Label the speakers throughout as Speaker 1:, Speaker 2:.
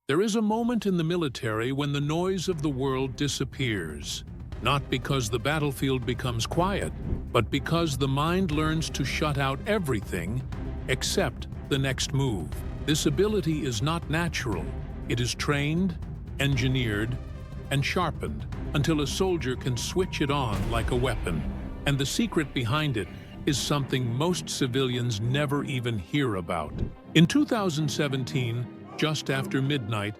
Speaker 1: There is a moment in the military when the noise of the world disappears, not because the battlefield becomes quiet, but because the mind learns to shut out everything except the next move. This ability is not natural. It is trained, engineered, and sharpened until a soldier can switch it on like a weapon. And the secret behind it is something most civilians never even hear about. In 2017, just after midnight,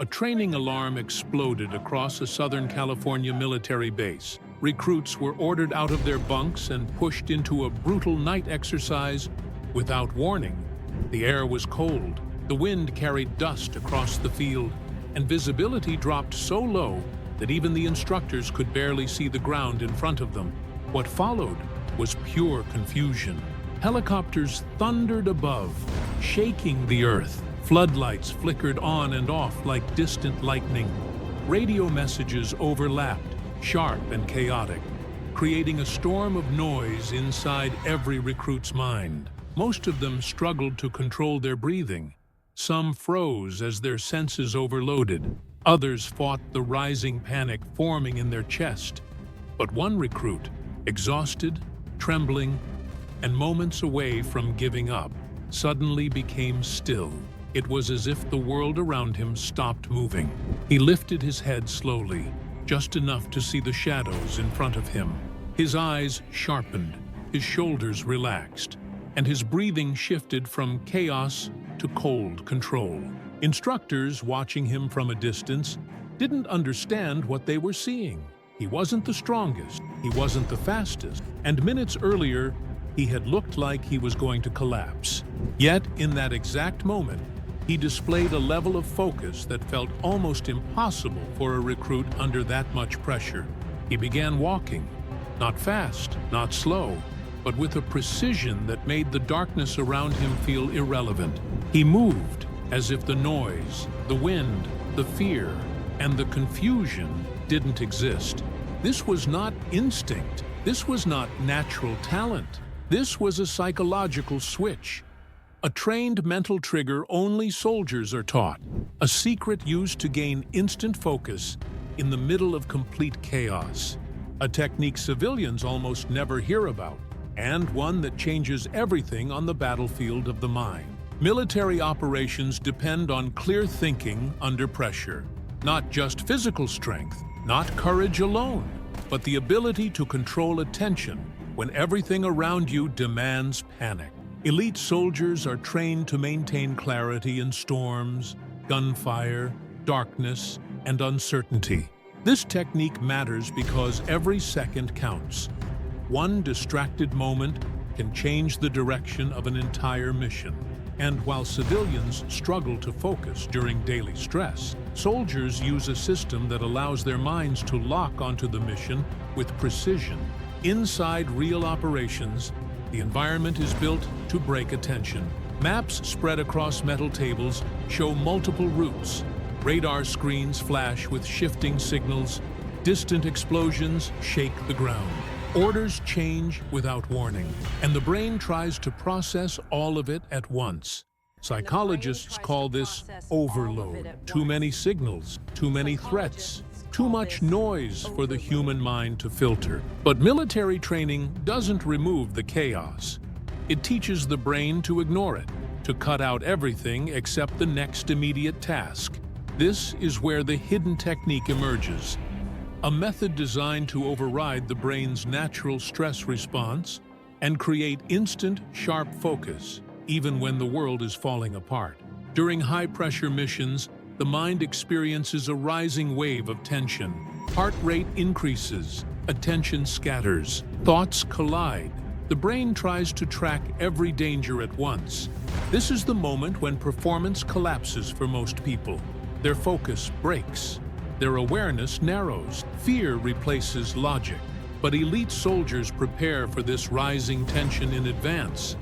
Speaker 1: a training alarm exploded across a Southern California military base. Recruits were ordered out of their bunks and pushed into a brutal night exercise without warning. The air was cold, the wind carried dust across the field, and visibility dropped so low that even the instructors could barely see the ground in front of them. What followed was pure confusion. Helicopters thundered above, shaking the earth. Floodlights flickered on and off like distant lightning. Radio messages overlapped, sharp and chaotic, creating a storm of noise inside every recruit's mind. Most of them struggled to control their breathing. Some froze as their senses overloaded. Others fought the rising panic forming in their chest. But one recruit, exhausted, trembling, and moments away from giving up, suddenly became still. It was as if the world around him stopped moving. He lifted his head slowly, just enough to see the shadows in front of him. His eyes sharpened, his shoulders relaxed, and his breathing shifted from chaos to cold control. Instructors, watching him from a distance, didn't understand what they were seeing. He wasn't the strongest, he wasn't the fastest, and minutes earlier, he had looked like he was going to collapse. Yet, in that exact moment, he displayed a level of focus that felt almost impossible for a recruit under that much pressure. He began walking, not fast, not slow, but with a precision that made the darkness around him feel irrelevant. He moved as if the noise, the wind, the fear, and the confusion didn't exist. This was not instinct. This was not natural talent. This was a psychological switch. A trained mental trigger only soldiers are taught. A secret used to gain instant focus in the middle of complete chaos. A technique civilians almost never hear about, and one that changes everything on the battlefield of the mind. Military operations depend on clear thinking under pressure. Not just physical strength, not courage alone, but the ability to control attention when everything around you demands panic. Elite soldiers are trained to maintain clarity in storms, gunfire, darkness, and uncertainty. This technique matters because every second counts. One distracted moment can change the direction of an entire mission. And while civilians struggle to focus during daily stress, soldiers use a system that allows their minds to lock onto the mission with precision. Inside real operations, the environment is built to break attention. Maps spread across metal tables show multiple routes. Radar screens flash with shifting signals. Distant explosions shake the ground. Orders change without warning, and the brain tries to process all of it at once. Psychologists call this overload. Too many signals, too many threats, too much noise for the human mind to filter. But military training doesn't remove the chaos. It teaches the brain to ignore it, to cut out everything except the next immediate task. This is where the hidden technique emerges. A method designed to override the brain's natural stress response and create instant, sharp focus, even when the world is falling apart. During high-pressure missions, the mind experiences a rising wave of tension. Heart rate increases, attention scatters, thoughts collide. The brain tries to track every danger at once. This is the moment when performance collapses for most people. Their focus breaks. Their awareness narrows. Fear replaces logic. But elite soldiers prepare for this rising tension in advance.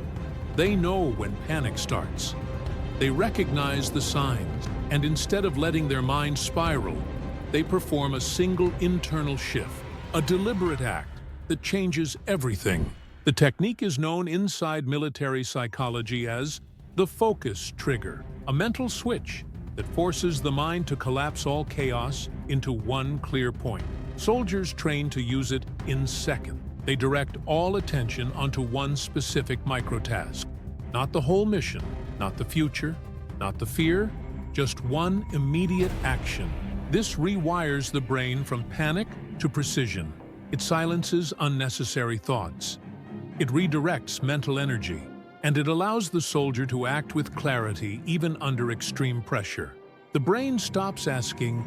Speaker 1: They know when panic starts. They recognize the signs, and instead of letting their mind spiral, they perform a single internal shift, a deliberate act that changes everything. The technique is known inside military psychology as the focus trigger, a mental switch that forces the mind to collapse all chaos into one clear point. Soldiers train to use it in seconds. They direct all attention onto one specific microtask. Not the whole mission, not the future, not the fear, just one immediate action. This rewires the brain from panic to precision. It silences unnecessary thoughts. It redirects mental energy, and it allows the soldier to act with clarity even under extreme pressure. The brain stops asking,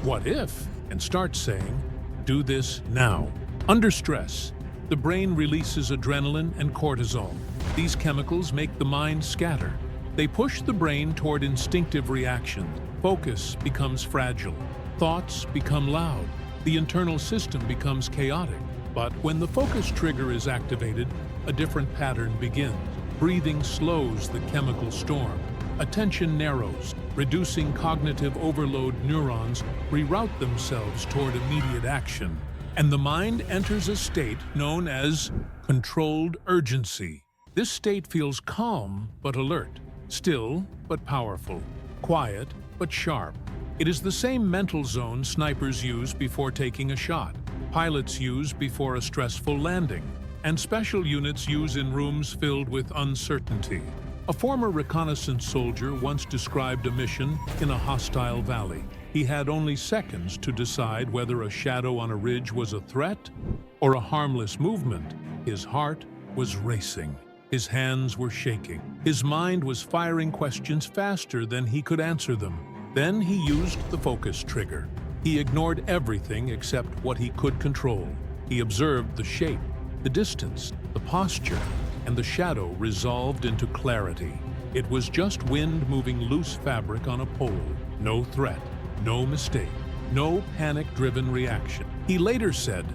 Speaker 1: "What if?" and starts saying, "Do this now." Under stress, the brain releases adrenaline and cortisol. These chemicals make the mind scatter. They push the brain toward instinctive reactions. Focus becomes fragile. Thoughts become loud. The internal system becomes chaotic. But when the focus trigger is activated, a different pattern begins. Breathing slows the chemical storm. Attention narrows. Reducing cognitive overload, neurons reroute themselves toward immediate action. And the mind enters a state known as controlled urgency. This state feels calm but alert, still but powerful, quiet but sharp. It is the same mental zone snipers use before taking a shot, pilots use before a stressful landing, and special units use in rooms filled with uncertainty. A former reconnaissance soldier once described a mission in a hostile valley. He had only seconds to decide whether a shadow on a ridge was a threat or a harmless movement. His heart was racing. His hands were shaking. His mind was firing questions faster than he could answer them. Then he used the focus trigger. He ignored everything except what he could control. He observed the shape, the distance, the posture, and the shadow resolved into clarity. It was just wind moving loose fabric on a pole. No threat, no mistake, no panic-driven reaction. He later said,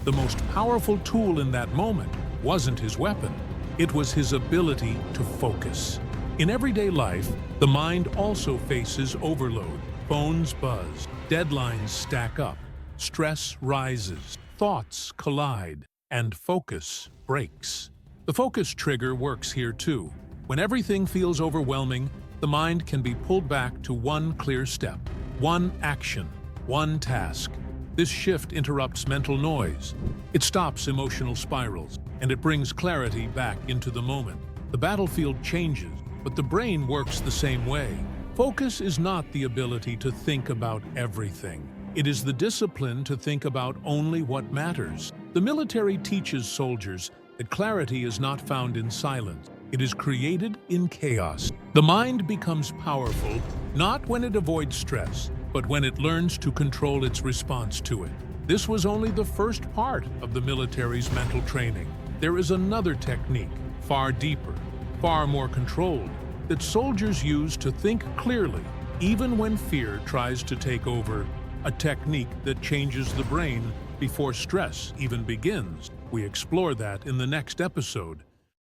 Speaker 1: the most powerful tool in that moment wasn't his weapon. It was his ability to focus. In everyday life, the mind also faces overload. Phones buzz, deadlines stack up, stress rises, thoughts collide, and focus breaks. The focus trigger works here too. When everything feels overwhelming, the mind can be pulled back to one clear step, one action, one task. This shift interrupts mental noise. It stops emotional spirals, and it brings clarity back into the moment. The battlefield changes, but the brain works the same way. Focus is not the ability to think about everything. It is the discipline to think about only what matters. The military teaches soldiers that clarity is not found in silence. It is created in chaos. The mind becomes powerful not when it avoids stress, but when it learns to control its response to it. This was only the first part of the military's mental training. There is another technique, far deeper, far more controlled, that soldiers use to think clearly, even when fear tries to take over. A technique that changes the brain before stress even begins. We explore that in the next episode.